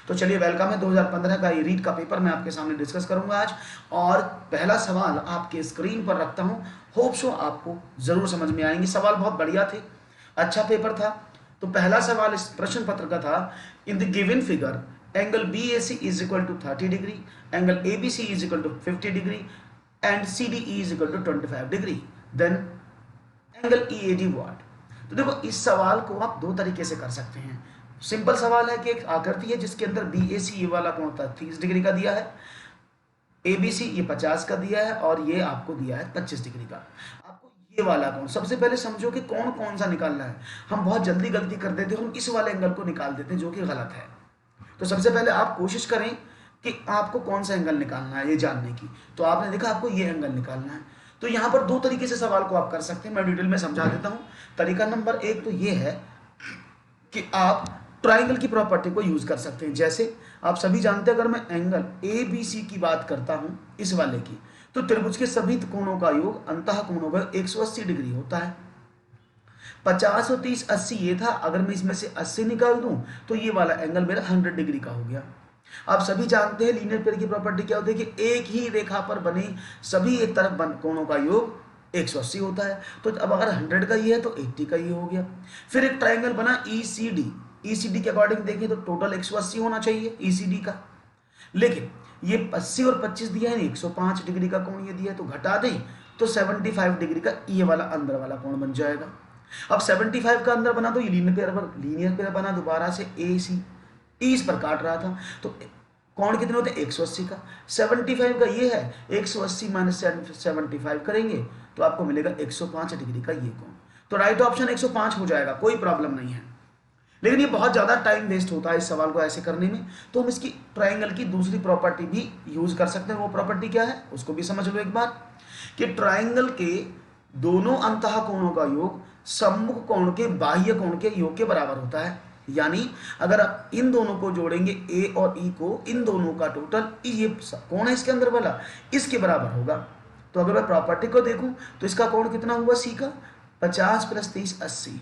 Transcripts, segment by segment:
तो चलिए वेलकम है 2015 का ये रीट का पेपर मैं आपके सामने डिस्कस करूंगा आज। और पहला सवाल आपके स्क्रीन पर रखता हूं, होप सो आपको जरूर समझ में आएंगे। सवाल बहुत बढ़िया थे, अच्छा पेपर था। तो पहला सवाल इस प्रश्न पत्र का था, in the given figure angle B A C is equal to 30 degree, angle A B C is equal to 50 degree and C D E is equal to 25 degree, then angle E A D what. तो देखो इस सवाल को आप दो तरीके से कर सकते हैं। सिंपल सवाल है कि एक आकृति है जिसके अंदर बी ए सी ये वाला कोण 30 डिग्री का दिया है, ए बी सी ये 50 का दिया है और ये आपको दिया है 25 डिग्री का। आपको ये वाला कोण सबसे पहले समझो कि कौन कौन सा निकालना है। हम बहुत जल्दी गलती कर देते हैं, हम इस वाले एंगल को निकाल देते हैं जो कि गलत है। तो सबसे पहले आप कोशिश करें कि आपको कौन सा एंगल निकालना है ये जानने की। तो आपने देखा आपको ये एंगल निकालना है। तो यहाँ पर दो तरीके से सवाल को आप कर सकते हैं, मैं डिटेल में समझा देता हूँ। तरीका नंबर एक तो ये है कि आप ट्राइंगल की प्रॉपर्टी को यूज कर सकते हैं। जैसे आप सभी जानते हैं, अगर मैं एंगल ए बी सी की बात करता हूं इस वाले की, तो त्रिभुज के सभी कोणों का योग अंतः कोणों का 180 डिग्री होता है। 50 और 30 80 ये था, अगर मैं इसमें से 80 निकाल दूं तो ये वाला एंगल मेरा 100 डिग्री का हो गया। आप सभी जानते हैं लीनियर पेयर की प्रॉपर्टी क्या होती है कि एक ही रेखा पर बने सभी एक तरफ कोणों का योग 180 होता है। तो अब अगर 100 का ये है तो 80 का ये हो गया। फिर एक ट्राइंगल बना ईसीडी के अकॉर्डिंग देखें तो टोटल 180 होना चाहिए ईसीडी का, लेकिन ये 80 और 25 दिया है, 105 डिग्री का कोण ये दिया है, तो घटा दें तो 75 डिग्री का ये वाला अंदर वाला कोण बन जाएगा। अब 75 का अंदर बना तो ये लीनियर पेयर बना दोबारा से ए सी, इस पर काट रहा था तो कोण कितने होते हैं 180 का। 75 का ये है, 180 माइनस 75 करेंगे तो आपको मिलेगा 105 डिग्री का ये कोण। तो राइट ऑप्शन 105 हो जाएगा, कोई प्रॉब्लम नहीं है। लेकिन ये बहुत ज़्यादा टाइम वेस्ट होता है इस सवाल को ऐसे करने में, तो हम इसकी ट्राइंगल की दूसरी प्रॉपर्टी भी यूज कर सकते हैं। वो प्रॉपर्टी क्या है उसको भी समझ लो एक बार, कि ट्राइंगल के दोनों अंतः कोणों का योग सम्मुख कोण के बाह्य कोण के योग के बराबर होता है। यानी अगर आप इन दोनों को जोड़ेंगे ए और ई को, इन दोनों का टोटल ये कोण है इसके अंदर वाला इसके बराबर होगा। तो अगर मैं प्रॉपर्टी को देखूं तो इसका कोण कितना हुआ सी का 50 + 30 80।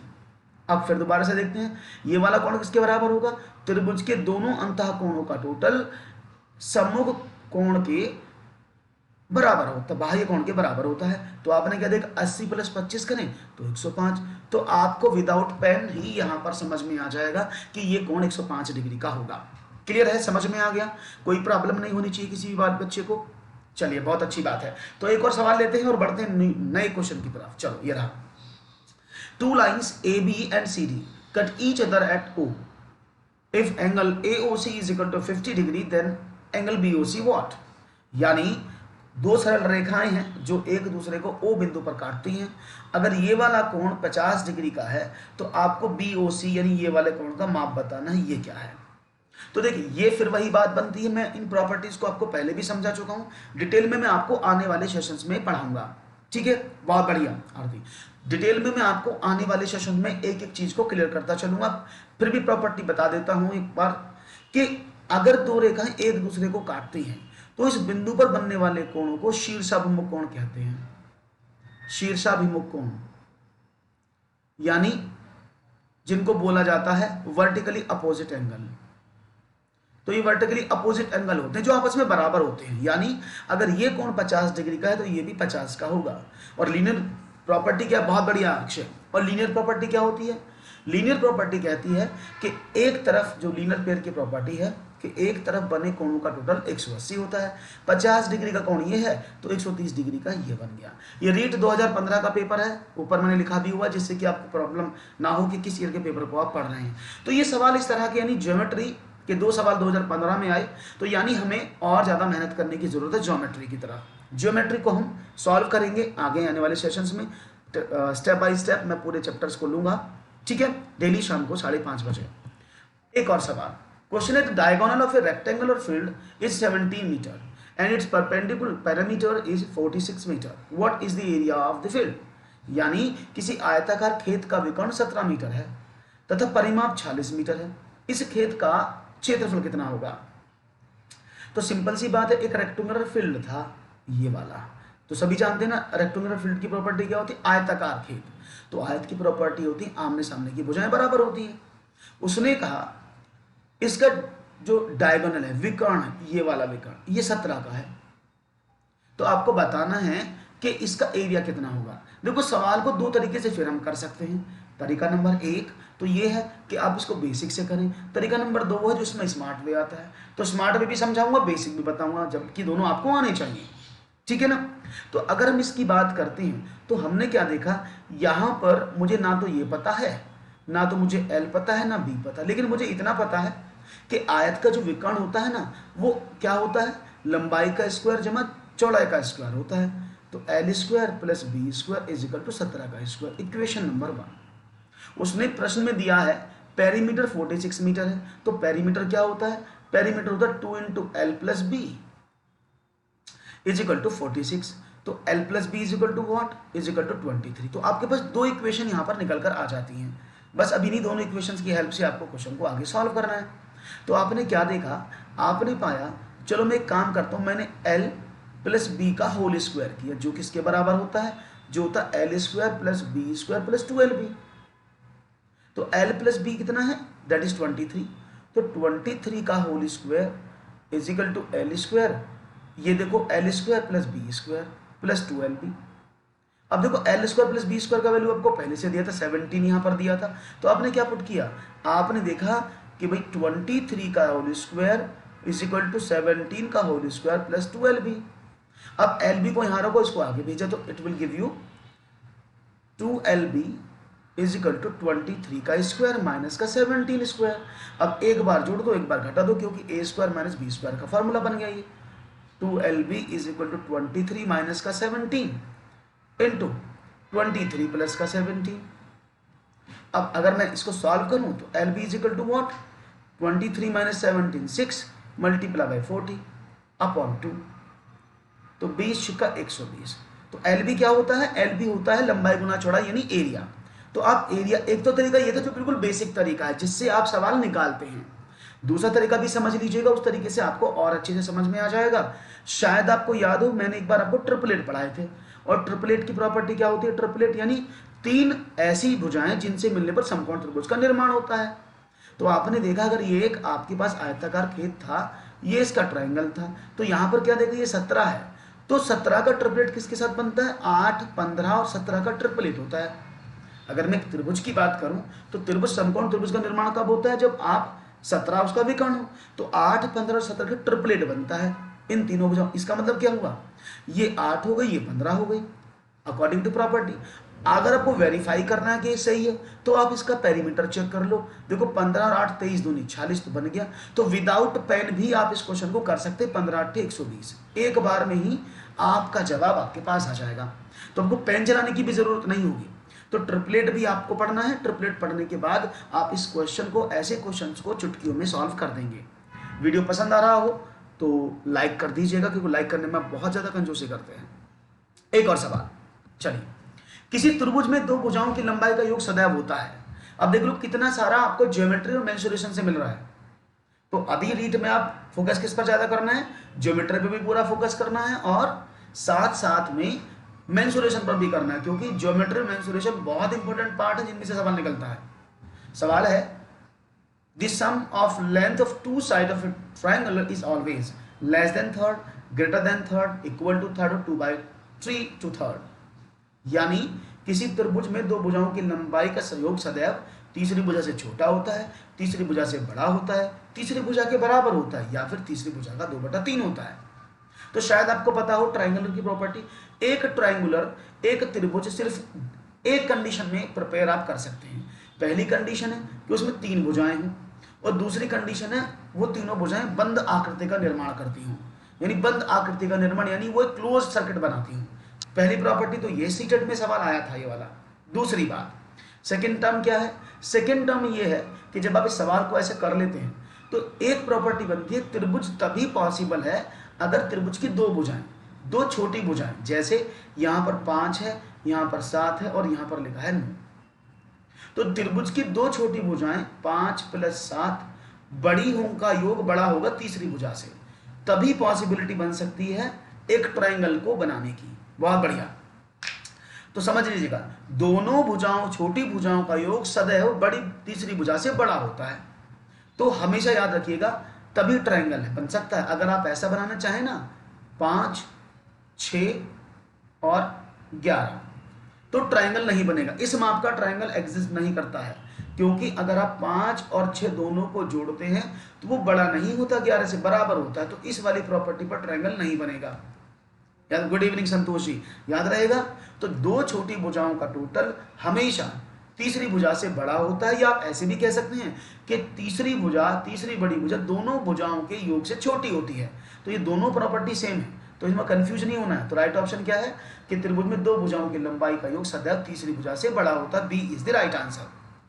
अब फिर दोबारा से देखते हैं ये वाला कोण किसके बराबर होगा, त्रिभुज के दोनों अंतः कोणों का टोटल सम्मुख कोण के बराबर होता है, बाह्य कोण के बराबर होता है। तो आपने क्या देखा 80 + 25 करें तो 105। तो आपको विदाउट पेन ही यहां पर समझ में आ जाएगा कि ये कोण 105 डिग्री का होगा। क्लियर है, समझ में आ गया, कोई प्रॉब्लम नहीं होनी चाहिए किसी भी बात बच्चे को। चलिए बहुत अच्छी बात है। तो एक और सवाल लेते हैं और बढ़ते हैं नए क्वेश्चन की तरफ। चलो ये रहा, two lines AB and CD cut each other at O. If angle AOC is equal to 50 degree, then angle BOC what? यानी दो सरल रेखाएं हैं जो एक दूसरे को O बिंदु पर काटती हैं। अगर ये वाला कोण 50 डिग्री का है तो आपको BOC यानी ये वाले कोण का माप बताना है, ये क्या है। तो देखिए ये फिर वही बात बनती है, मैं इन प्रॉपर्टीज को आपको पहले भी समझा चुका हूं, डिटेल में मैं आपको आने वाले सेशंस में पढ़ाऊंगा। ठीक है, बहुत बढ़िया आरती। डिटेल में मैं आपको आने वाले सेशन में एक एक चीज को क्लियर करता चलूंगा। फिर भी प्रॉपर्टी बता देता हूं एक बार कि अगर दो रेखाएं एक दूसरे को काटती हैं तो इस बिंदु पर बनने वाले कोणों को शीर्षाभिमुख कोण कहते हैं। शीर्षाभिमुख कोण यानी जिनको बोला जाता है वर्टिकली अपोजिट एंगल। तो ये वर्टिकली अपोजिट एंगल होते हैं जो आपस में बराबर होते हैं। यानी अगर ये कोण 50 डिग्री का है तो ये भी 50 का होगा। और लीनियर प्रॉपर्टी क्या, बहुत बढ़िया अक्षय। और लीनियर प्रॉपर्टी क्या होती है, लीनियर प्रॉपर्टी कहती है कि एक तरफ जो लीनियर पेयर की प्रॉपर्टी है कि एक तरफ बने कोणों का टोटल 180 होता है। 50 डिग्री का कोण ये है तो 130 डिग्री का ये बन गया। ये रीट 2015 का पेपर है, ऊपर मैंने लिखा भी हुआ जिससे कि आपको प्रॉब्लम ना हो कि किस ईयर के पेपर को आप पढ़ रहे हैं। तो ये सवाल इस तरह के यानी ज्योमेट्री के दो सवाल 2015 में आए, तो यानी हमें और ज़्यादा मेहनत करने की जरूरत है ज्योमेट्री की तरफ। ज्योमेट्री को हम सॉल्व करेंगे आगे आने वाले सेशंस में, स्टेप बाय स्टेप मैं पूरे चैप्टर्स को लूंगा। ठीक है, डेली शाम को 5:30 बजे। एक और सवाल, क्वेश्चन है, diagonal of a rectangular field is 17 metre and its perpendicular parameter is 46 metre, what is the area of the field. यानी किसी आयताकार खेत का विकर्ण 17 मीटर है तथा परिमाप 46 मीटर है, इस खेत का क्षेत्रफल कितना होगा। तो सिंपल सी बात है, एक रेक्टेंगुलर फील्ड था ये वाला, तो सभी जानते हैं ना रेक्टेंगुलर फील्ड की प्रॉपर्टी क्या होती है, आयताकार खेत। तो आयत की प्रॉपर्टी होती है आमने सामने की भुजाएं बराबर होती हैं। उसने कहा इसका जो डायगोनल है, विकर्ण, ये वाला विकर्ण, ये 17 का है। तो आपको बताना है कि इसका एरिया कितना होगा। देखो सवाल को दो तरीके से फिर हम कर सकते हैं। तरीका नंबर 1 तो ये है कि आप इसको बेसिक से करें। तरीका नंबर 2 है जो इसमें स्मार्ट वे आता है। तो स्मार्ट वे भी समझाऊंगा, बेसिक भी बताऊंगा, जबकि दोनों आपको आने चाहिए, ठीक है ना। तो अगर हम इसकी बात करते हैं तो हमने क्या देखा, यहां पर मुझे ना तो ये पता है, ना तो मुझे एल पता है, ना बी पता, लेकिन मुझे इतना पता है कि आयत का जो विकर्ण होता है ना, वो क्या होता है, लंबाई का स्क्वायर जमा चौड़ाई का स्क्वायर होता है। तो L square plus B square is equal to 17 का स्क्वायर, इक्वेशन नंबर 1। उसने प्रश्न में दिया है पेरीमीटर 46 मीटर है, तो पेरीमीटर क्या होता है, पेरीमीटर होता है 2 into L plus B is equal to 46। तो L plus B is equal to what, is equal to 23। तो आपके पास दो इक्वेशन यहां पर निकल कर आ जाती हैं। बस अब इन्हीं दोनों इक्वेशंस की हेल्प से आपको क्वेश्चन को आगे सॉल्व करना है। तो आपने क्या देखा, आपने पाया, चलो मैं एक काम करता हूं, मैंने एल प्लस बी का होल स्क्वायर किया, जो किसके बराबर होता है, जो होता है L square plus B square plus 2LB। तो एल प्लस बी कितना है, दैट इज 23। तो 23 का whole square is equal to L square, ये देखो L square plus B square plus 2LB। अब देखो L square plus B square का वैल्यू आपको पहले से दिया था, 17 यहां पर दिया था। तो आपने क्या पुट किया, आपने देखा कि भाई 23 का whole square is equal to 17 का होल स्क्वायर प्लस 2LB। अब LB को यहां रखो, इसको आगे भेजा, तो it will give you 2LB is equal to 23 का स्क्वायर माइनस का 17 स्क्वायर। अब एक बार जोड़ दो, एक बार घटा दो, क्योंकि ए स्क्वायर माइनस बी स्क्वायर का फॉर्मूला बन गया ये। 2LB is equal to 23 minus का 17 इंटू 23 प्लस का 17। अब अगर मैं इसको सॉल्व करूं तो LB is equal to what, 23 minus 17 6 multiply by 40 upon 2, तो 20 छिक्का 120। तो LB क्या होता है, LB होता है लंबाई गुना चौड़ाई यानी एरिया। तो आप एरिया, एक तो तरीका ये था जो बिल्कुल बेसिक तरीका है जिससे आप सवाल निकालते हैं, दूसरा तरीका भी समझ लीजिएगा, उस तरीके से आपको और अच्छे से समझ में आ जाएगा। शायद आपको याद हो, मैंने एक बार आपको ट्रिपलेट पढ़ाए थे, और ट्रिपलेट की प्रॉपर्टी क्या होती है, ट्रिपलेट यानी 3 ऐसी भुजाएं जिनसे मिलने पर समकोण त्रिभुज का निर्माण होता है। तो आपने देखा अगर ये एक आपके पास आयताकार खेत था, ये इसका ट्रायंगल था, तो यहां पर क्या देखा, ये 17 है, तो 17 का ट्रिपलेट किसके साथ बनता है, 8, 15 और 17 का ट्रिपलेट होता है। अगर मैं त्रिभुज की बात करूं तो त्रिभुज समकोण त्रिभुज का निर्माण कब होता है, जब आप 17 उसका विकर्ण हो, तो 8, 15 और 17 का ट्रिपलेट बनता है इन तीनों भुजाओं। इसका मतलब क्या हुआ, ये 8 हो गई, ये 15 हो गई, अकॉर्डिंग टू प्रॉपर्टी। अगर आपको वेरीफाई करना है कि सही है तो आप इसका पेरीमीटर चेक कर लो। देखो 15 और 8 23 दूनी 46 तो बन गया। तो विदाउट पेन भी आप इस क्वेश्चन को कर सकते हैं, 15 8 120, एक बार में ही आपका जवाब आपके पास आ जाएगा। तो आपको पेन चलाने की भी जरूरत नहीं होगी। तो ट्रिपलेट भी आपको पढ़ना है, ट्रिपलेट पढ़ने के बाद आप इस क्वेश्चन को, ऐसे क्वेश्चंस को चुटकियों में सॉल्व कर देंगे। वीडियो पसंद आ रहा हो तो लाइक कर दीजिएगा, क्योंकि लाइक करने में बहुत ज्यादा कंजूसी करते हैं। एक और सवाल, चलिए, किसी त्रिभुज में दो भुजाओं की लंबाई का योग सदैव होता है। अब देख लो कितना सारा आपको ज्योमेट्री और मेंसुरेशन से मिल रहा है। तो अभी रीट में आप फोकस किस पर ज्यादा करना है, ज्योमेट्री पे भी पूरा फोकस करना है, और साथ साथ में मेंसुरेशन पर भी करना है, क्योंकि ज्योमेट्री मेंसुरेशन बहुत इंपॉर्टेंट पार्ट है जिनमें से सवाल निकलता है। सवाल है, the sum of length of two side of a triangle is always less than third, greater than third, equal to third और 2/3 टू थर्ड। यानी किसी त्रिभुज में दो भुजाओं की लंबाई का संयोग सदैव तीसरी भुजा से छोटा होता है, तीसरी भुजा से बड़ा होता है, तीसरी भुजा के बराबर होता है, या फिर तीसरी भुजा का 2/3 होता है। तो शायद आपको पता हो ट्रायंगुलर की प्रॉपर्टी, एक ट्रायंगुलर, एक त्रिभुज सिर्फ एक कंडीशन में प्रिपेयर आप कर सकते हैं। पहली कंडीशन है कि उसमें 3 भुजाएं हों, और दूसरी कंडीशन है वो तीनों भुजाएं बंद आकृति का निर्माण करती हों, यानी बंद आकृति का निर्माण यानी वो एक क्लोज सर्किट बनाती हों। पहली प्रॉपर्टी तो ये सीटेट में सवाल आया था, ये वाला। दूसरी बात, सेकेंड टर्म क्या है, सेकेंड टर्म ये है कि जब आप इस सवाल को ऐसे कर लेते हैं तो एक प्रॉपर्टी बनती है, त्रिभुज तभी पॉसिबल है अगर त्रिभुज की दो भुजाएं, दो छोटी भुजाएं, जैसे यहां पर 5 है, यहां पर 7 है और यहां पर लिखा है 9। तो त्रिभुज की दो छोटी भुजाएं 5 + 7 बड़ी हों का योग बड़ा होगा तीसरी भुजा से, तभी पॉसिबिलिटी बन सकती है एक ट्रायंगल को बनाने की। बहुत बढ़िया, तो समझ लीजिएगा, दोनों भुजाओं, छोटी भुजाओं का योग सदैव बड़ी तीसरी भुजा से बड़ा होता है। तो हमेशा याद रखिएगा, तभी ट्रायंगल है बन सकता है। अगर आप ऐसा बनाना चाहें ना 5, 6 और 11 तो ट्रायंगल नहीं बनेगा। इस माप का ट्रायंगल एग्जिस्ट नहीं करता है, क्योंकि अगर आप 5 और 6 दोनों को जोड़ते हैं तो वो बड़ा नहीं होता, 11 से बराबर होता है, तो इस वाली प्रॉपर्टी पर ट्रायंगल नहीं बनेगा। याद, गुड इवनिंग संतोष जी, याद रहेगा। तो दो छोटी भुजाओं का टोटल हमेशा तीसरी भुजा से बड़ा होता है, या आप ऐसे भी कह सकते हैं कि तीसरी भुजा, तीसरी बड़ी भुजा दोनों भुजाओं के योग से छोटी होती है। तो ये दोनों प्रॉपर्टी सेम है, तो इसमें कंफ्यूज नहीं होना है। तो राइट ऑप्शन क्या है कि त्रिभुज में दो भुजाओं की लंबाई का योग सदैव तीसरी भुजा से बड़ा होता है। B is the right answer.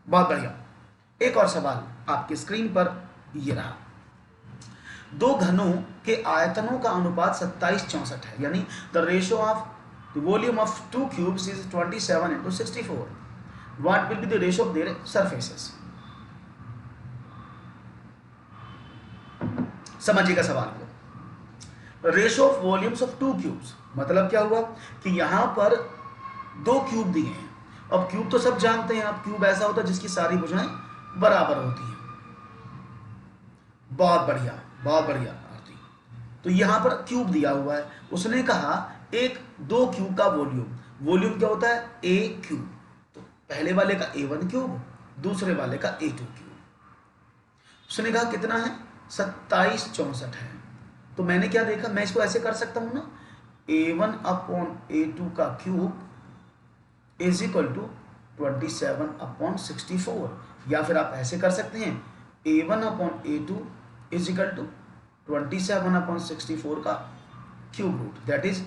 बहुत बढ़िया। एक और सवाल आपकी स्क्रीन पर ये रहा। दो घनों के आयतनों का अनुपात 27:64 है, यानी the ratio of the volume of to cubes is 27:64। What will be the ratio of their surfaces? समझिएगा सवाल को। Ratio of volumes of to cubes मतलब क्या हुआ कि यहां पर दो क्यूब दिए हैं। अब क्यूब तो सब जानते हैं आप, क्यूब ऐसा होता है जिसकी सारी भुजाएं बराबर होती हैं। बहुत बढ़िया, बहुत बढ़िया आरती। तो यहां पर क्यूब दिया हुआ है, उसने कहा एक दो क्यूब का वॉल्यूम क्या होता है? ए क्यूब। तो पहले वाले का A1 क्यूब, दूसरे वाले का A2 क्यूब। उसने कहा कितना है? 27:64 है। तो मैंने क्या देखा, मैं इसको ऐसे कर सकता हूं ना, A1/A2 का क्यूब इज इक्वल टू 27/64, या फिर आप ऐसे कर सकते हैं A1/A2 इज इक्वल टू 27/64 का क्यूब रूट, दैट इज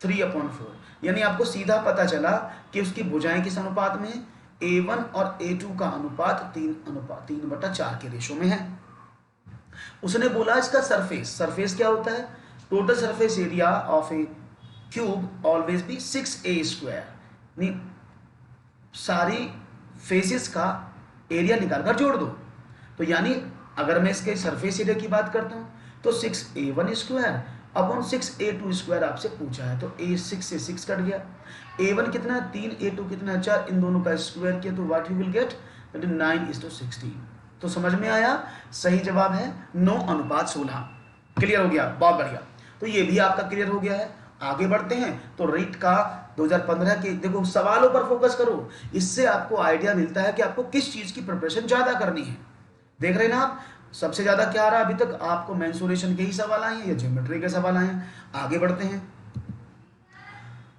3/4। यानी आपको सीधा पता चला कि उसकी भुजाएं किस अनुपात में है? A1 और A2 का अनुपात 3/4 के रेशो में है। उसने बोला इसका सरफेस क्या होता है? Total surface area of A cube always be 6a²। सारी फेसेस का एरिया निकालकर जोड़ दो। तो यानी अगर मैं इसके सरफेस एरिया की बात करता हूं तो 6a1² आपसे पूछा है, तो A6 से 6 कट गया। A1 कितना है? 3, A2 कितना है? 4। इन दोनों का स्क्वायर किया तो व्हाट यू विल गेट? 9:16। तो समझ में आया? सही जवाब है 9:16। क्लियर हो गया? बहुत बढ़िया। तो ये भी आपका क्लियर हो गया है। आगे बढ़ते हैं। तो रीट का 2015 के देखो सवालों पर फोकस करो, इससे आपको आइडिया मिलता है कि आपको किस चीज की प्रिपरेशन ज्यादा करनी है। देख रहे हैं ना आप, सबसे ज्यादा क्या आ रहा है अभी तक? आपको मेंसुरेशन के ही सवाल आए हैं या ज्योमेट्री के सवाल आए हैं? आगे बढ़ते हैं।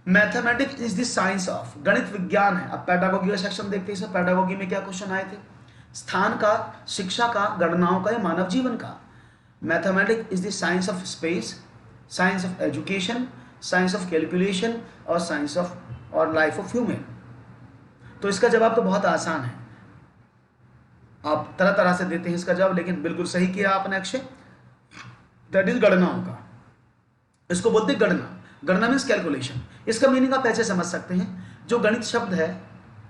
Mathematics is the science of, गणित विज्ञान है। अब पेडागोगी का सेक्शन देखते हैं। इसमें पेडागोगी में क्या क्वेश्चन आए थे? स्थान का, शिक्षा का, गणनाओं का या मानव जीवन का। Mathematics is the science of space, science of education, science of calculation और साइंस ऑफ और लाइफ ऑफ ह्यूमन। तो इसका जवाब तो बहुत आसान है, आप तरह तरह से देते हैं इसका जवाब, लेकिन बिल्कुल सही किया आपने अक्षय। दैट इज गणनाओं का, इसको बोलते हैं गणना। गणना मीन्स कैलकुलेशन। इसका मीनिंग आप ऐसे समझ सकते हैं, जो गणित शब्द है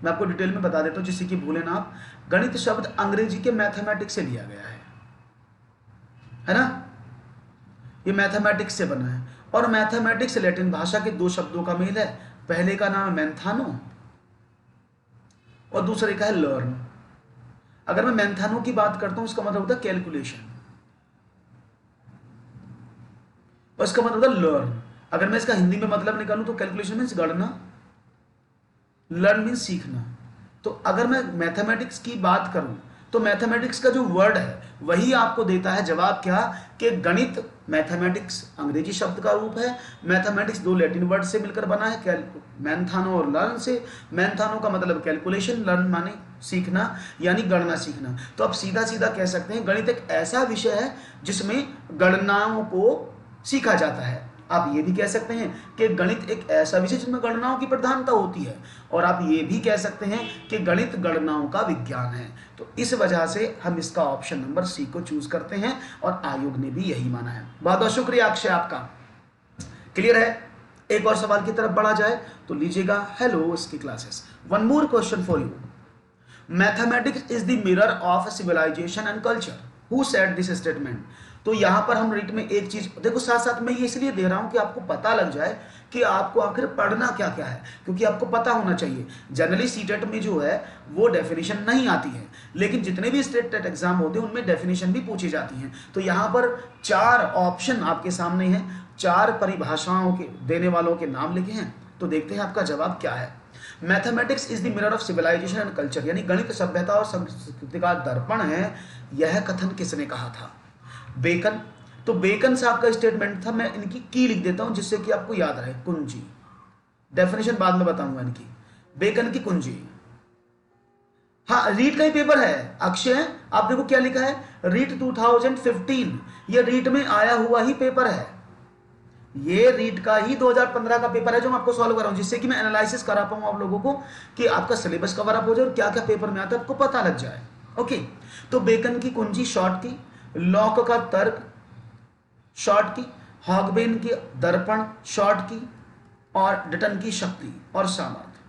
मैं आपको डिटेल में बता देता हूं जिससे कि भूले ना आप। गणित शब्द अंग्रेजी के मैथमेटिक्स से लिया गया है ना? ये मैथमेटिक्स से बना है, और मैथमेटिक्स लैटिन भाषा के दो शब्दों का मेल है। पहले का नाम है मैंथानो और दूसरे का है लर्न। अगर मैं मैंथानो की बात करता हूं, इसका मतलब होता है कैलकुलेशन, और इसका मतलब होता है लर्न। अगर मैं इसका हिंदी में मतलब निकालूं तो कैलकुलेशन मीन्स गणना, लर्न मीन्स सीखना। तो अगर मैं मैथमेटिक्स की बात करूं तो मैथमेटिक्स का जो वर्ड है वही आपको देता है जवाब क्या, कि गणित मैथमेटिक्स अंग्रेजी शब्द का रूप है। मैथमेटिक्स दो लैटिन वर्ड से मिलकर बना है, मैंथानो और लर्न से। मैंथानो का मतलब कैलकुलेशन, लर्न माने सीखना, यानी गणना सीखना। तो आप सीधा सीधा कह सकते हैं गणित एक ऐसा विषय है जिसमें गणनाओं को सीखा जाता है। आप ये भी कह सकते हैं कि गणित एक ऐसा विषय जिसमें गणनाओं की प्रधानता होती है, और आप ये भी कह सकते हैं कि गणित गणनाओं का विज्ञान है। तो इस वजह से हम इसका ऑप्शन नंबर सी को चूज करते हैं, और आयोग ने भी यही माना है। बहुत बहुत शुक्रिया अक्षय आपका। क्लियर है? एक और सवाल की तरफ बढ़ा जाए तो लीजिएगा। हेलो इसकी classes, one more question for you. Mathematics is the mirror of civilization and culture. Who said this statement. तो यहां पर हम रीट में एक चीज देखो, साथ साथ में ये इसलिए दे रहा हूं कि आपको पता लग जाए कि आपको आखिर पढ़ना क्या क्या है, क्योंकि आपको पता होना चाहिए। जनरली सीटेट में जो है वो डेफिनेशन नहीं आती है, लेकिन जितने भी स्टेट टेट एग्जाम होते हैं उनमें डेफिनेशन भी पूछी जाती हैं। तो यहां पर 4 ऑप्शन आपके सामने हैं, 4 परिभाषाओं के देने वालों के नाम लिखे हैं। तो देखते हैं आपका जवाब क्या है। Mathematics is the mirror of civilization and culture, यानी गणित सभ्यता और संस्कृति का दर्पण है, यह कथन किसने कहा था? बेकन। तो बेकन साहब का स्टेटमेंट था, मैं इनकी की लिख देता हूं जिससे कि आपको याद रहे, कुंजी। डेफिनेशन बाद में बताऊंगा इनकी, बेकन की कुंजी। हाँ, रीट का ही पेपर है अक्षय, आप देखो क्या लिखा है, रीट 2015, ये रीट में आया हुआ ही पेपर है, ये रीट का ही 2015 का पेपर है जो मैं आपको सॉल्व कर रहा हूं, जिससे कि मैं एनालिसिस करा पाऊं आप लोगों को कि आपका सिलेबस कवर अप हो जाए और क्या क्या पेपर में आता है आपको पता लग जाए। ओके, तो बेकन की कुंजी शॉर्ट की, लॉक का तर्क शॉर्ट की, हॉगबेन की दर्पण शॉर्ट की, और डटन की शक्ति और सामर्थ्य,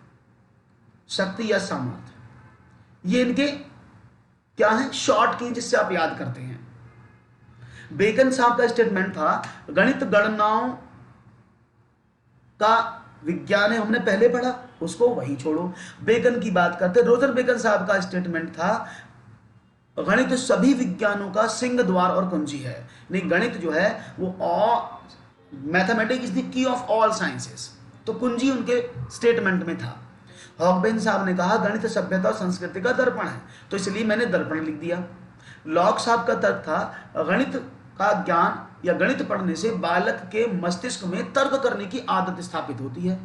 शक्ति या सामर्थ्य, ये इनके क्या है, शॉर्ट की, जिससे आप याद करते हैं। बेकन साहब का स्टेटमेंट था गणित गणनाओं का विज्ञान है, हमने पहले पढ़ा, उसको वही छोड़ो, बेकन की बात करते। रोजर बेकन साहब का स्टेटमेंट था गणित सभी विज्ञानों का सिंह द्वार और कुंजी है, नहीं गणित जो है वो mathematics is the key of all sciences, तो कुंजी उनके स्टेटमेंट में था। हॉगबेन साहब ने कहा गणित सभ्यता और संस्कृति का दर्पण है, तो इसलिए मैंने दर्पण लिख दिया। लॉक साहब का तर्क था गणित का ज्ञान या गणित पढ़ने से बालक के मस्तिष्क में तर्क करने की आदत स्थापित होती है,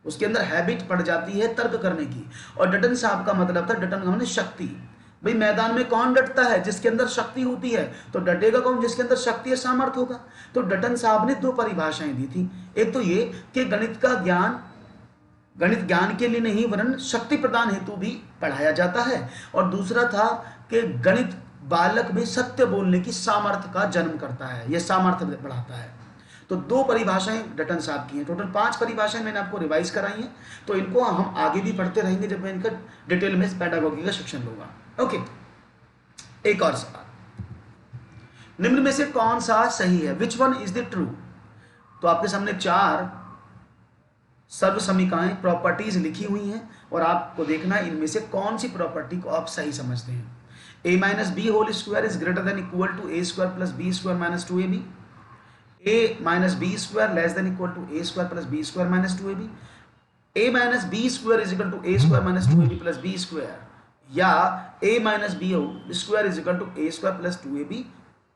उसके अंदर हैबिट पड़ जाती है तर्क करने की। और डटन साहब का मतलब था, डटन का मतलब शक्ति, भाई मैदान में कौन डटता है, जिसके अंदर शक्ति होती है, तो डटेगा कौन, जिसके अंदर शक्ति और सामर्थ्य होगा। तो डटन साहब ने 2 परिभाषाएं दी थी, एक तो ये कि गणित का ज्ञान गणित ज्ञान के लिए नहीं वरन शक्ति प्रदान हेतु भी पढ़ाया जाता है, और दूसरा था कि गणित बालक में सत्य बोलने की सामर्थ्य का जन्म करता है, यह सामर्थ्य बढ़ाता है। तो 2 परिभाषाएं डटन साहब की हैं, टोटल 5 परिभाषाएं मैंने आपको रिवाइज कराई हैं, तो इनको हम आगे भी पढ़ते रहेंगे जब मैं इनका डिटेल में पेडागोगी का सेक्शन लूंगा। ओके, एक और सवाल, निम्न में से कौन सा सही है, which one is the true. तो आपके सामने 4 सर्व समीकाएं प्रॉपर्टीज लिखी हुई हैं और आपको देखना है इनमें से कौन सी प्रॉपर्टी को आप सही समझते हैं। a minus b whole square is greater than equal to a square plus b square minus 2ab, a minus b square less than equal to a square plus b square minus 2ab, a minus b square is equal to a square minus 2ab plus b square, या a minus b square is equal to a square plus 2ab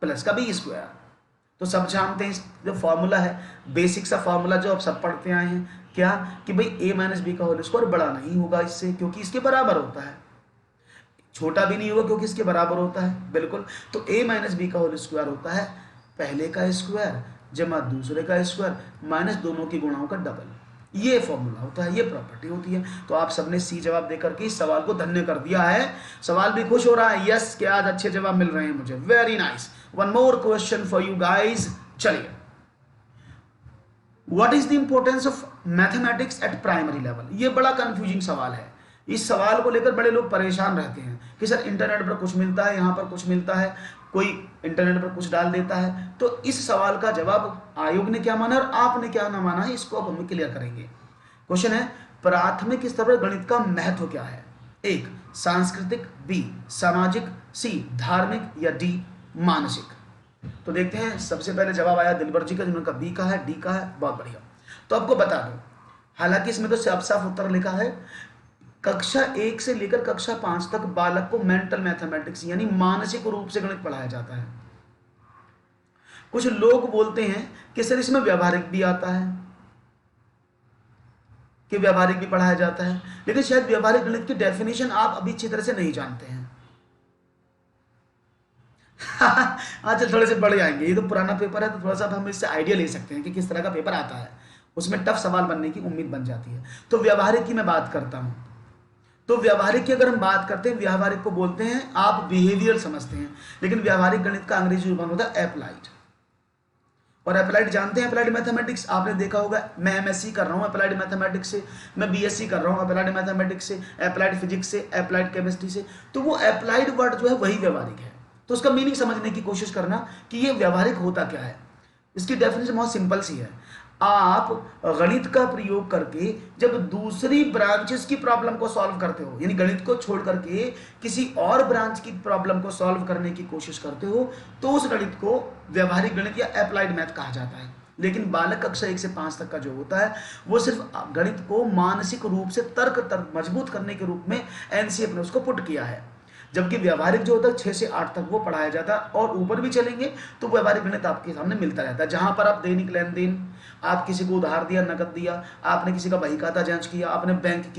plus का b square। तो सब जानते हैं जो formula है, basic सा formula जो आप सब पढ़ते आए हैं, क्या कि भाई a माइनस बी का होल स्क्वायर बड़ा नहीं होगा इससे, क्योंकि इसके बराबर होता है, छोटा भी नहीं होगा क्योंकि इसके बराबर होता है, बिल्कुल। तो a माइनस बी का होल स्क्वायर होता है पहले का स्क्वायर जमा दूसरे का स्क्वायर माइनस दोनों की गुणाओं का डबल, ये फॉर्मूला होता है, ये प्रॉपर्टी होती है। तो आप सबने सी जवाब देकर के इस सवाल को धन्य कर दिया है, सवाल भी खुश हो रहा है, यस कि आज अच्छे जवाब मिल रहे हैं मुझे, very nice. One more question for you guys, चलिए, what is the importance of mathematics at primary level. ये बड़ा कंफ्यूजिंग सवाल है, इस सवाल को लेकर बड़े लोग परेशान रहते हैं कि सर इंटरनेट पर कुछ मिलता है, यहाँ पर कुछ मिलता है, कोई इंटरनेट पर कुछ डाल देता है। तो इस सवाल का जवाब आयोग ने क्या माना और आपने क्या ना माना है, इसको अब हम क्लियर करेंगे। क्वेश्चन है, प्राथमिक स्तर पर गणित का महत्व क्या है। 1 सांस्कृतिक, बी सामाजिक, सी धार्मिक, या डी मानसिक। तो देखते हैं, सबसे पहले जवाब आया दिलबर जी का, जिन्होंने बी का है, डी का है, बहुत बढ़िया। तो आपको बता दो, हालांकि इसमें तो साफ साफ उत्तर लिखा है, कक्षा 1 से लेकर कक्षा 5 तक बालक को मेंटल मैथमेटिक्स यानी मानसिक रूप से गणित पढ़ाया जाता है। कुछ लोग बोलते हैं कि सर इसमें व्यवहारिक भी आता है, कि व्यवहारिक भी पढ़ाया जाता है, लेकिन शायद व्यवहारिक गणित की डेफिनेशन आप अभी अच्छी तरह से नहीं जानते हैं। आज थोड़े से बढ़ जाएंगे, ये तो पुराना पेपर है, तो थोड़ा सा हम इससे आइडिया ले सकते हैं कि किस तरह का पेपर आता है, उसमें टफ सवाल बनने की उम्मीद बन जाती है। तो व्यवहारिक की मैं बात करता हूं, तो व्यवहारिक की अगर हम बात करते हैं, व्यवहारिक को बोलते हैं आप बिहेवियर समझते हैं, लेकिन व्यवहारिक गणित का अंग्रेजी रूप होता है अप्लाइड। और अप्लाइड जानते हैं, अप्लाइड मैथमेटिक्स आपने देखा होगा, मैं एमएससी कर रहा हूं अप्लाइड मैथमेटिक्स से, मैं बीएससी कर रहा हूं अप्लाइड मैथमेटिक्स से, अप्लाइड फिजिक्स से, अप्लाइड केमिस्ट्री से, तो वो अप्लाइड वर्ड जो है वही व्यवहारिक है। तो उसका मीनिंग समझने की कोशिश करना कि ये व्यवहारिक होता क्या है। इसकी डेफिनेशन बहुत सिंपल सी है। आप गणित का प्रयोग करके जब दूसरी ब्रांचेस की प्रॉब्लम को सॉल्व करते हो, यानी गणित को छोड़ करके किसी और ब्रांच की प्रॉब्लम को सॉल्व करने की कोशिश करते हो, तो उस गणित को व्यवहारिक गणित या अप्लाइड मैथ कहा जाता है। लेकिन बालक कक्षा 1 से 5 तक का जो होता है वो सिर्फ गणित को मानसिक रूप से तर्क मजबूत करने के रूप में एनसीएफ ने उसको पुट किया है। जबकि व्यवहारिक जो होता है 6 से 8 तक वो पढ़ाया जाता है, और ऊपर भी चलेंगे तो व्यवहारिक गणित आपके सामने मिलता रहता है, जहां पर आप दैनिक लेन देन, आप किसी को उधार दिया, नकद दिया, आपने किसी का बही खाता जांच किया, आपने बैंक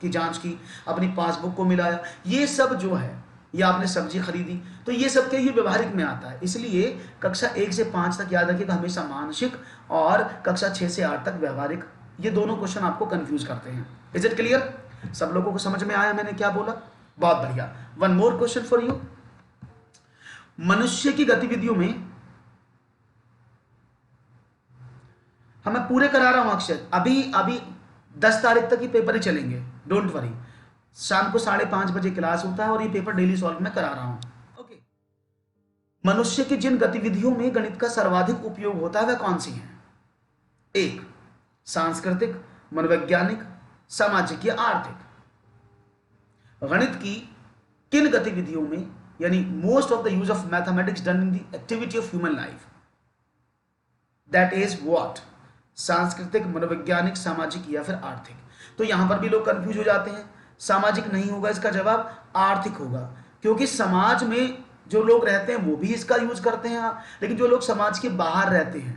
की जांच की, अपनी पासबुक को मिलाया, ये सब जो है, या आपने सब्जी खरीदी, तो ये सब के ये व्यवहारिक में आता है। इसलिए कक्षा 1 से 5 तक याद रखिएगा हमेशा मानसिक, और कक्षा 6 से 8 तक व्यवहारिक। ये दोनों क्वेश्चन आपको कंफ्यूज करते हैं। Is it clear? सब लोगों को समझ में आया मैंने क्या बोला? बहुत बढ़िया। One more question for you. मनुष्य की गतिविधियों में, मैं पूरे करा रहा हूं अक्षर, अभी 10 तारीख तक ही पेपर ही चलेंगे, डोंट वरी। शाम को 5:30 बजे क्लास होता है और ये पेपर डेली सॉल्व में करा रहा हूं। ओके। मनुष्य की जिन गतिविधियों में गणित का सर्वाधिक उपयोग होता है वह कौन सी हैं? 1 सांस्कृतिक, मनोवैज्ञानिक, सामाजिक या आर्थिक। गणित की किन गतिविधियों में, यानी most of the use of mathematics done in the activity of human life, that is what? सांस्कृतिक, मनोवैज्ञानिक, सामाजिक या फिर आर्थिक। तो यहां पर भी लोग कंफ्यूज हो जाते हैं। सामाजिक नहीं होगा, इसका जवाब आर्थिक होगा, क्योंकि समाज में जो लोग रहते हैं वो भी इसका यूज करते हैं, लेकिन जो लोग समाज के बाहर रहते हैं,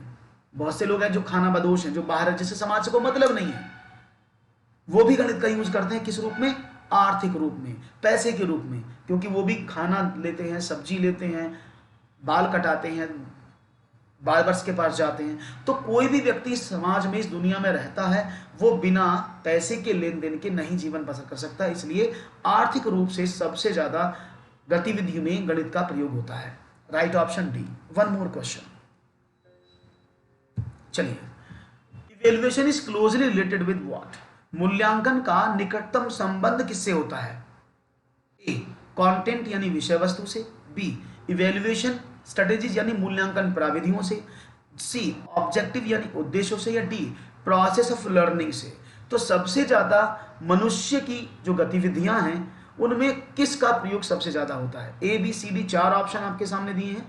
बहुत से लोग हैं जो खाना बदोश हैं, जो बाहर है, जिससे समाज से कोई मतलब नहीं है, वो भी गणित का यूज करते हैं। किस रूप में? आर्थिक रूप में, पैसे के रूप में, क्योंकि वो भी खाना लेते हैं, सब्जी लेते हैं, बाल कटाते हैं, बार्बर्स के पास जाते हैं। तो कोई भी व्यक्ति समाज में, इस दुनिया में रहता है, वो बिना पैसे के लेन देन के नहीं जीवन बसर कर सकता। इसलिए आर्थिक रूप से सबसे ज्यादा गतिविधि में गणित का प्रयोग होता है। Right option D. One more question. चलिए, evaluation is closely related with what? मूल्यांकन का निकटतम संबंध किससे होता है? ए कंटेंट यानी विषय वस्तु से, बी इवेल्युएशन स्ट्रेटेजीज यानी मूल्यांकन प्राविधियों से, सी ऑब्जेक्टिव यानी उद्देश्यों से, या डी प्रोसेस ऑफ लर्निंग से। तो सबसे ज्यादा मनुष्य की जो गतिविधियां हैं उनमें किसका प्रयोग सबसे ज्यादा होता है? A B C D 4 option आपके सामने दिए हैं,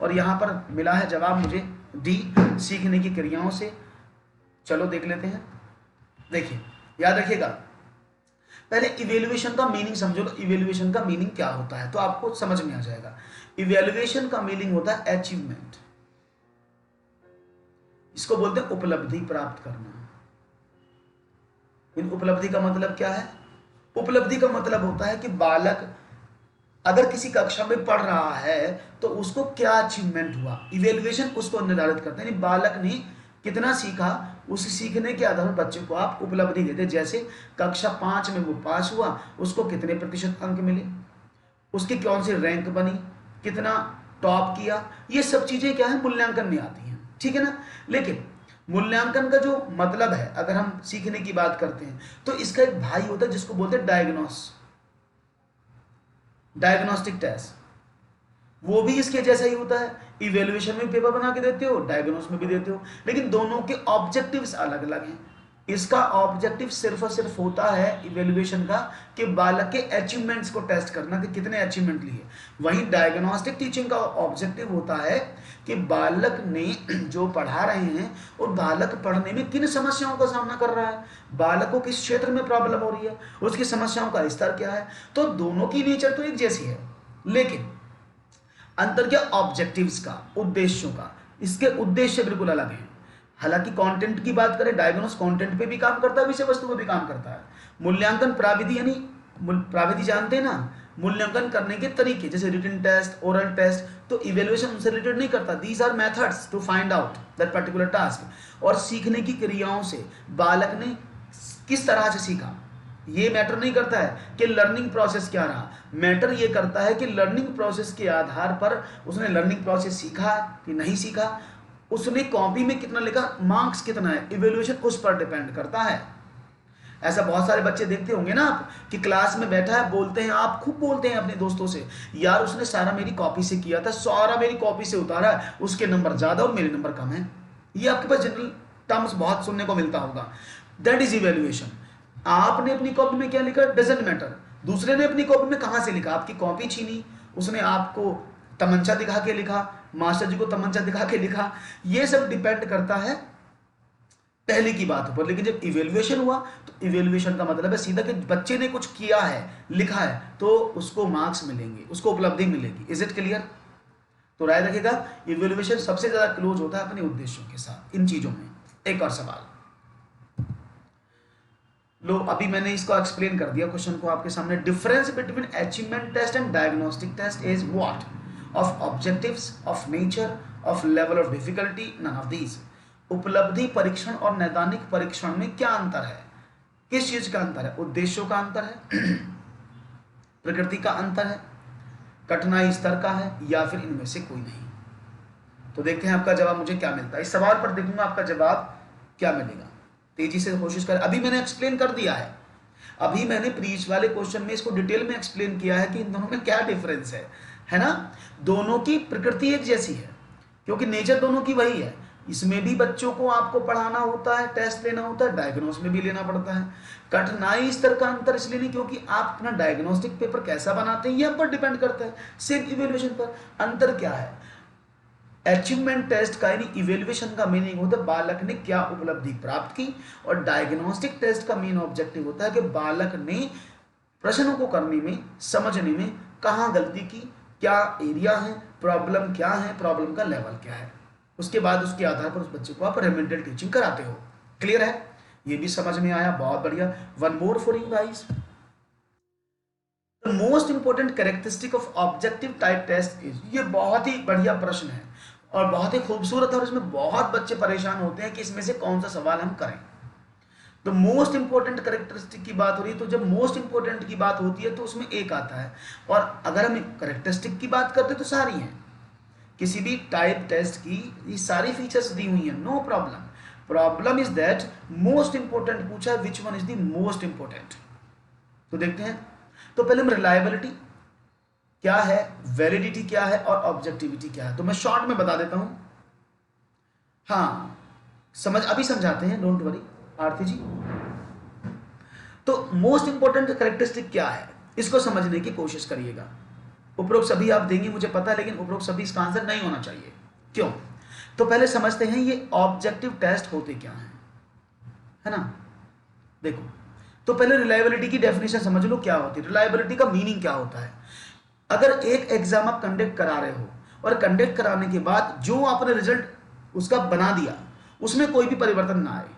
और यहां पर मिला है जवाब मुझे डी सीखने की क्रियाओं से। चलो देख लेते हैं। देखिए, याद रखिएगा, पहले इवेल्युएशन का मीनिंग समझो। इवेल्युएशन का मीनिंग क्या होता है तो आपको समझ में आ जाएगा। इवेल्युएशन का मीनिंग होता है अचीवमेंट, इसको बोलते हैं उपलब्धि प्राप्त करना। इन उपलब्धि का मतलब क्या है? उपलब्धि का मतलब होता है कि बालक अगर किसी कक्षा में पढ़ रहा है तो उसको क्या अचीवमेंट हुआ, इवेल्युएशन उसको निर्धारित करते हैं। बालक ने कितना सीखा, उस सीखने के आधार पर बच्चे को आप उपलब्धि देते। जैसे कक्षा 5 में वो पास हुआ, उसको कितने प्रतिशत अंक मिले, उसकी कौन सी रैंक बनी, कितना टॉप किया, ये सब चीजें क्या है? मूल्यांकन में आती हैं, ठीक है ना। लेकिन मूल्यांकन का जो मतलब है, अगर हम सीखने की बात करते हैं तो इसका एक भाई होता है जिसको बोलते हैं डायग्नोस्टिक टेस्ट। वो भी इसके जैसा ही होता है। इवेल्युएशन में पेपर बना के देते हो, डायग्नोस में भी देते हो, लेकिन दोनों के ऑब्जेक्टिव्स अलग अलग हैं। इसका ऑब्जेक्टिव सिर्फ और सिर्फ होता है इवेल्युएशन का कि बालक के अचीवमेंट्स को टेस्ट करना कि कितने अचीवमेंट लिए। वहीं डायग्नोस्टिक टीचिंग का ऑब्जेक्टिव होता है कि बालक ने जो पढ़ा रहे हैं और बालक पढ़ने में किन समस्याओं का सामना कर रहा है, बालक को किस क्षेत्र में प्रॉब्लम हो रही है, उसकी समस्याओं का स्तर क्या है। तो दोनों की नेचर तो एक जैसी है, लेकिन अंतर क्या? ऑब्जेक्टिव्स का, उद्देश्यों का। इसके उद्देश्य बिल्कुल अलग हैं। हालांकि कंटेंट की बात करें, डायग्नोस कंटेंट पे भी काम करता है, विषय वस्तु पे भी काम करता है। मूल्यांकन प्राविधि, यानी प्राविधि जानते हैं ना, मूल्यांकन करने के तरीके, जैसे रिटन टेस्ट, ओरल टेस्ट, तो इवेल्युएशन उनसे रिलेटेड नहीं करता। These are methods to find out that particular task. और सीखने की क्रियाओं से बालक ने किस तरह से सीखा, ये मैटर नहीं करता है कि लर्निंग प्रोसेस क्या रहा। मैटर ये करता है कि लर्निंग प्रोसेस के आधार पर उसने लर्निंग प्रोसेस सीखा कि नहीं सीखा, उसने कॉपी में कितना लिखा, मार्क्स कितना है, इवेल्युएशन उस पर डिपेंड करता है। ऐसा बहुत सारे बच्चे देखते होंगे ना आप कि क्लास में बैठा है, बोलते हैं, आप खूब बोलते हैं अपने दोस्तों से, यार उसने सारा मेरी कॉपी से किया था, सारा मेरी कॉपी से उतारा है, उसके नंबर ज्यादा और मेरे नंबर कम है। ये आपके पास जनरल टर्म्स बहुत सुनने को मिलता होगा। That is evaluation. आपने अपनी कॉपी में क्या लिखा डजंट मैटर, दूसरे ने अपनी कॉपी में कहां से लिखा, आपकी कॉपी छीनी, उसने आपको तमंचा दिखा के लिखा, मास्टर जी को तमंचा दिखा के लिखा, ये सब डिपेंड करता है पहले की बात पर। लेकिन जब इवेल्युएशन हुआ तो इवेल्युएशन का मतलब है सीधा कि बच्चे ने कुछ किया है, लिखा है, तो उसको मार्क्स मिलेंगे, उसको उपलब्धि मिलेगी। Is it clear? तो राय रखेगा, इवेल्युएशन सबसे ज्यादा क्लोज होता है अपने उद्देश्यों के साथ इन चीजों में। एक और सवाल लो, अभी मैंने इसको एक्सप्लेन कर दिया क्वेश्चन को आपके सामने। Difference between achievement test and diagnostic test is what? Of objectives, of nature, of level of difficulty, none of these. उपलब्धि परीक्षण और नैदानिक परीक्षण में क्या अंतर है? किस चीज का अंतर है? उद्देश्यों का अंतर है, प्रकृति का अंतर है, कठिनाई स्तर का है, या फिर इनमें से कोई नहीं? तो देखते हैं आपका जवाब मुझे क्या मिलता है। इस सवाल पर देखूंगा आपका जवाब क्या मिलेगा, तेजी से कोशिश करें। अभी मैंने एक्सप्लेन कर दिया है, अभी मैंने प्रीच वाले क्वेश्चन में इसको डिटेल में एक्सप्लेन किया है कि इन दोनों में क्या डिफरेंस है ना। दोनों की प्रकृति एक जैसी है क्योंकि नेचर दोनों की वही है। इसमें भी बच्चों को आपको पढ़ाना होता है, टेस्ट लेना होता है, डायग्नोस में भी लेना पड़ता है। कठिनाई स्तर का अंतर इसलिए नहीं क्योंकि आप अपना डायग्नोस्टिक पेपर कैसा बनाते हैं ये आप पर डिपेंड करता है। सेम इवेल्युएशन पर अंतर क्या है? अचीवमेंट टेस्ट का यानी इवेल्युएशन का मीनिंग होता है बालक ने क्या उपलब्धि प्राप्त की, और डायग्नोस्टिक टेस्ट का मेन ऑब्जेक्टिव होता है कि बालक ने प्रश्नों को करने में, समझने में कहाँ गलती की, क्या एरिया है, प्रॉब्लम क्या है, प्रॉब्लम का लेवल क्या है। उसके बाद उसके आधार पर उस बच्चे को आप रेमेडियल टीचिंग कराते हो। क्लियर है? ये भी समझ में आया, बहुत बढ़िया। One more for you guys. The most important characteristic of objective type test is, ये बहुत ही बढ़िया प्रश्न है और बहुत ही खूबसूरत है और इसमें बहुत बच्चे परेशान होते हैं कि इसमें से कौन सा सवाल हम करें। तो मोस्ट इंपोर्टेंट कैरेक्टरिस्टिक की बात हो रही है, तो जब मोस्ट इंपोर्टेंट की बात होती है तो उसमें एक आता है, और अगर हम कैरेक्टरिस्टिक की बात करते हैं तो सारी हैं। किसी भी टाइप टेस्ट की ये सारी फीचर्स दी हुई हैं, no problem. Problem is that most important पूछा है, which one is the most important. तो देखते हैं। तो पहले हम रिलायबिलिटी क्या है, वैलिडिटी क्या है और ऑब्जेक्टिविटी क्या है, तो मैं शॉर्ट में बता देता हूं। हाँ समझ, अभी समझाते हैं, डोंट वरी आरती जी। तो मोस्ट इंपोर्टेंट कैरेक्टरिस्टिक क्या है इसको समझने की कोशिश करिएगा। उपरोक्त सभी आप देंगे मुझे पता है, लेकिन उपरोक्त सभी इसका आंसर नहीं होना चाहिए। क्यों? तो पहले समझते हैं ये ऑब्जेक्टिव टेस्ट होते क्या हैं, है ना। देखो, तो पहले रिलायबिलिटी की डेफिनेशन समझ लो क्या होती है, रिलायबिलिटी का मीनिंग क्या होता है। अगर एक एग्जाम आप कंडक्ट करा रहे हो और कंडक्ट कराने के बाद जो आपने रिजल्ट उसका बना दिया उसमें कोई भी परिवर्तन ना आए,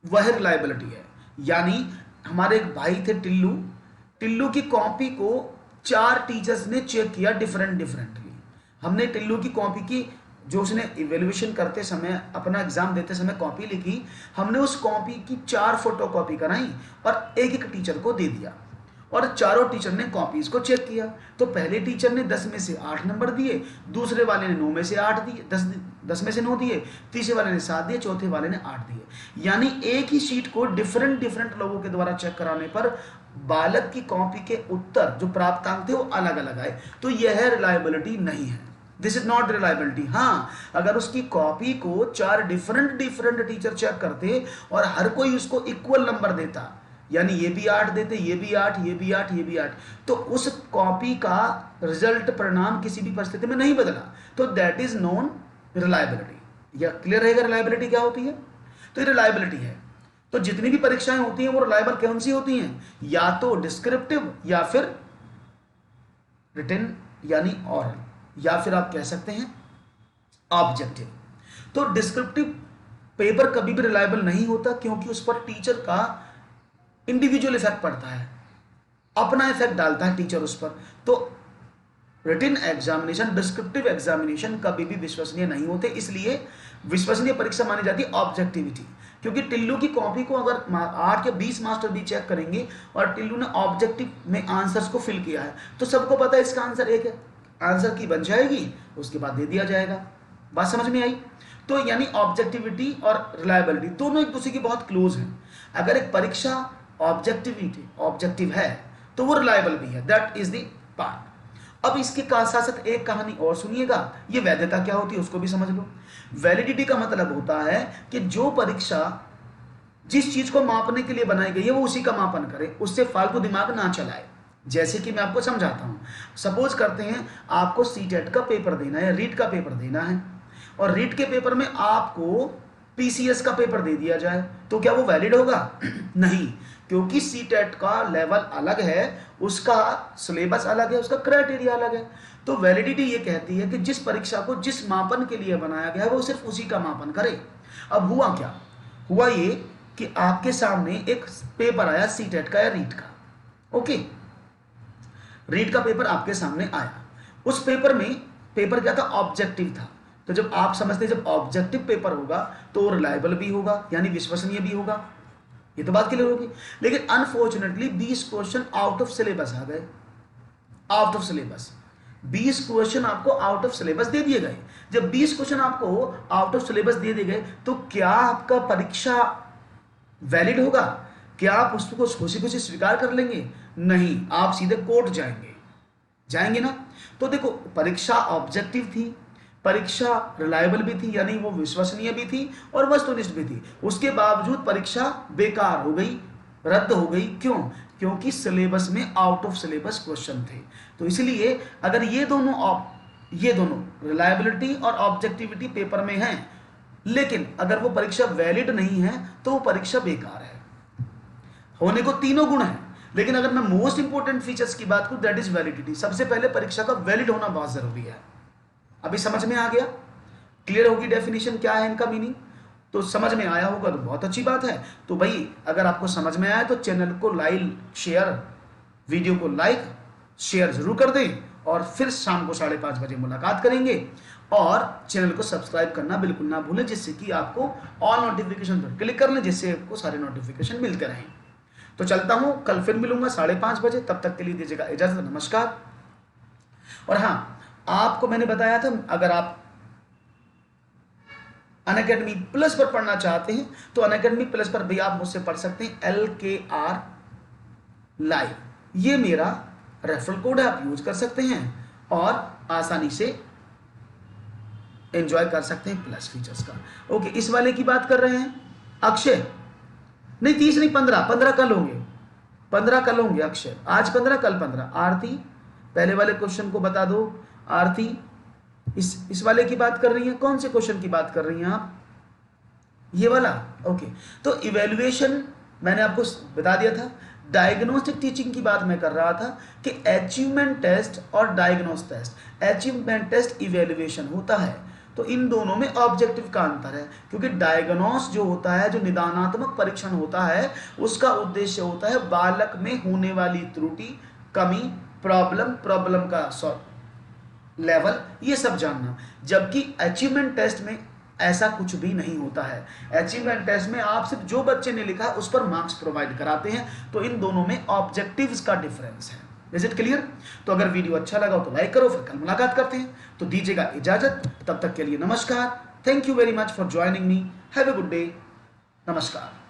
वह रिलायबिलिटी है। यानी हमारे एक भाई थे टिल्लू, टिल्लू की कॉपी को 4 टीचर्स ने चेक किया डिफरेंटली। हमने टिल्लू की कॉपी की, जो उसने इवेल्युएशन करते समय, अपना एग्जाम देते समय कॉपी लिखी, हमने उस कॉपी की 4 फोटो कॉपी कराई और एक एक टीचर को दे दिया, और चारों टीचर ने कॉपीज को चेक किया। तो पहले टीचर ने 10 में से 8 नंबर दिए, दूसरे वाले ने 9 में से 8 दिए, 10 में से 9 दिए, तीसरे वाले ने 7 दिए, चौथे वाले ने 8 दिए। यानी एक ही शीट को डिफरेंट लोगों के द्वारा चेक कराने पर बालक की कॉपी के उत्तर जो प्राप्तांक थे वो अलग अलग आए। तो यह रिलायबिलिटी नहीं है, दिस इज नॉट रिलायबिलिटी। हाँ, अगर उसकी कॉपी को 4 डिफरेंट टीचर चेक करते और हर कोई उसको इक्वल नंबर देता, यानी ये भी 8 देते, ये भी 8, ये भी 8, ये भी 8, तो उस कॉपी का रिजल्ट, परिणाम किसी भी परिस्थिति में नहीं बदला, तो दैट इज नॉन रिलायबिलिटी। यह क्लियर रहेगा रिलायबिलिटी क्या होती है। तो ये रिलायबिलिटी है। तो जितनी भी परीक्षाएं होती हैं वो रिलायबल कौन सी होती हैं, या तो डिस्क्रिप्टिव या फिर रिटन यानी ऑरल, या फिर आप कह सकते हैं ऑब्जेक्टिव। तो डिस्क्रिप्टिव पेपर कभी भी रिलायबल नहीं होता क्योंकि उस पर टीचर का इंडिविजुअल इफेक्ट पड़ता है, अपना इफेक्ट डालता है टीचर उस पर। तो रिटन एग्जामिनेशन, डिस्क्रिप्टिव एग्जामिनेशन कभी भी विश्वसनीय नहीं होते, इसलिए विश्वसनीय परीक्षा मानी जाती है ऑब्जेक्टिविटी। क्योंकि टिल्लू की कॉपी को अगर 8 या 20 मास्टर भी चेक करेंगे और टिल्लू ने ऑब्जेक्टिव में आंसर्स को फिल किया है, तो सबको पता है इसका आंसर एक है, आंसर की बन जाएगी, उसके बाद दे दिया जाएगा। बात समझ में आई? तो यानी ऑब्जेक्टिविटी और रिलायबिलिटी दोनों एक दूसरे की बहुत क्लोज हैं। अगर एक परीक्षा ऑब्जेक्टिव है तो वो रिलायबल भी है, दैट इज द पार्ट। अब इसके साथ साथ एक कहानी और सुनिएगा, ये वैधता क्या होती है उसको भी समझ लो। वैलिडिटी का मतलब होता है कि जो परीक्षा जिस चीज को मापने के लिए बनाई गई है वो उसी का मापन करे, उससे फालतू दिमाग ना चलाए। जैसे कि मैं आपको समझाता हूं, सपोज करते हैं आपको सीटेट का पेपर देना है या रीट का पेपर देना है, और रीट के पेपर में आपको पीसीएस का पेपर दे दिया जाए, तो क्या वो वैलिड होगा? नहीं, क्योंकि सीटेट का लेवल अलग है, उसका सिलेबस अलग है, उसका क्राइटेरिया अलग है। तो वैलिडिटी ये कहती है कि जिस परीक्षा को जिस मापन के लिए बनाया गया है वो सिर्फ उसी का मापन करे। अब हुआ क्या? हुआ ये कि आपके सामने एक पेपर आया सीटेट का या रीट का, ओके, रीट का पेपर आपके सामने आया। उस पेपर में पेपर क्या था? ऑब्जेक्टिव था। तो जब आप समझते हैं जब ऑब्जेक्टिव पेपर होगा तो रिलायबल भी होगा, यानी विश्वसनीय भी होगा, ये तो बात क्लियर होगी। लेकिन unfortunately 20 question out of syllabus आ गए, आउट ऑफ सिलेबस 20 क्वेश्चन आपको आउट ऑफ सिलेबस दे दिए गए। जब 20 क्वेश्चन आपको आउट ऑफ सिलेबस दे दिए गए तो क्या आपका परीक्षा वैलिड होगा? क्या आप उसको खुशी खुशी स्वीकार कर लेंगे? नहीं, आप सीधे कोर्ट जाएंगे ना। तो देखो, परीक्षा ऑब्जेक्टिव थी, परीक्षा रिलायबल भी थी, यानी वो विश्वसनीय भी थी और वस्तुनिष्ठ भी थी। उसके बावजूद परीक्षा बेकार हो गई, रद्द हो गई। क्यों? क्योंकि सिलेबस में आउट ऑफ सिलेबस क्वेश्चन थे। तो इसलिए अगर ये दोनों रिलायबिलिटी और ऑब्जेक्टिविटी पेपर में हैं, लेकिन अगर वो परीक्षा वैलिड नहीं है तो वो परीक्षा बेकार है। होने को तीनों गुण हैं, लेकिन अगर मैं मोस्ट इंपोर्टेंट फीचर्स की बात करूं, दैट इज वैलिडिटी। सबसे पहले परीक्षा का वैलिड होना बहुत जरूरी है। अभी समझ में आ गया? क्लियर होगी डेफिनेशन क्या है, इनका मीनिंग? तो समझ में आया होगा तो बहुत अच्छी बात है। तो भाई अगर आपको समझ में आया तो चैनल को वीडियो को लाइक शेयर जरूर कर दें, और फिर शाम को 5:30 बजे मुलाकात करेंगे। और चैनल को सब्सक्राइब करना बिल्कुल ना भूलें, जिससे कि आपको ऑल नोटिफिकेशन पर क्लिक कर लें, जिससे आपको सारे नोटिफिकेशन मिलते रहें। तो चलता हूं, कल फिर मिलूंगा 5:30 बजे। तब तक के लिए दीजिएगा इजाजत, नमस्कार। और हाँ, आपको मैंने बताया था अगर आप अनअकैडमी प्लस पर पढ़ना चाहते हैं तो अनअकैडमी प्लस पर भी आप मुझसे पढ़ सकते हैं। LKR लाइव, ये मेरा रेफरल कोड है, आप यूज कर सकते हैं और आसानी से एंजॉय कर सकते हैं प्लस फीचर्स का। ओके, इस वाले की बात कर रहे हैं अक्षय, नहीं 30 नहीं 15 कल होंगे, 15 कल होंगे अक्षय, आज 15 कल 15। आरती, पहले वाले क्वेश्चन को बता दो। आरती इस वाले की बात कर रही है, कौन से क्वेश्चन की बात कर रही हैं आप? ये वाला, ओके। तो इवैल्यूएशन मैंने आपको बता दिया था। डायग्नोस्टिक टीचिंग की बात मैं कर रहा था कि अचीवमेंट टेस्ट और diagnose test, achievement test evaluation होता है, तो इन दोनों में ऑब्जेक्टिव का अंतर है। क्योंकि डायग्नोस जो होता है, जो निदानात्मक परीक्षण होता है, उसका उद्देश्य होता है बालक में होने वाली त्रुटि, कमी, प्रॉब्लम का लेवल, ये सब जानना। जबकि अचीवमेंट टेस्ट में ऐसा कुछ भी नहीं होता है। अचीवमेंट टेस्ट में आप सिर्फ जो बच्चे ने लिखा उस पर मार्क्स प्रोवाइड कराते हैं। तो इन दोनों में ऑब्जेक्टिव्स का डिफरेंस है। Is it clear? तो अगर वीडियो अच्छा लगा तो लाइक करो, फिर कल मुलाकात करते हैं। तो दीजिएगा इजाजत, तब तक के लिए नमस्कार। Thank you very much for joining me. Have a good day. नमस्कार।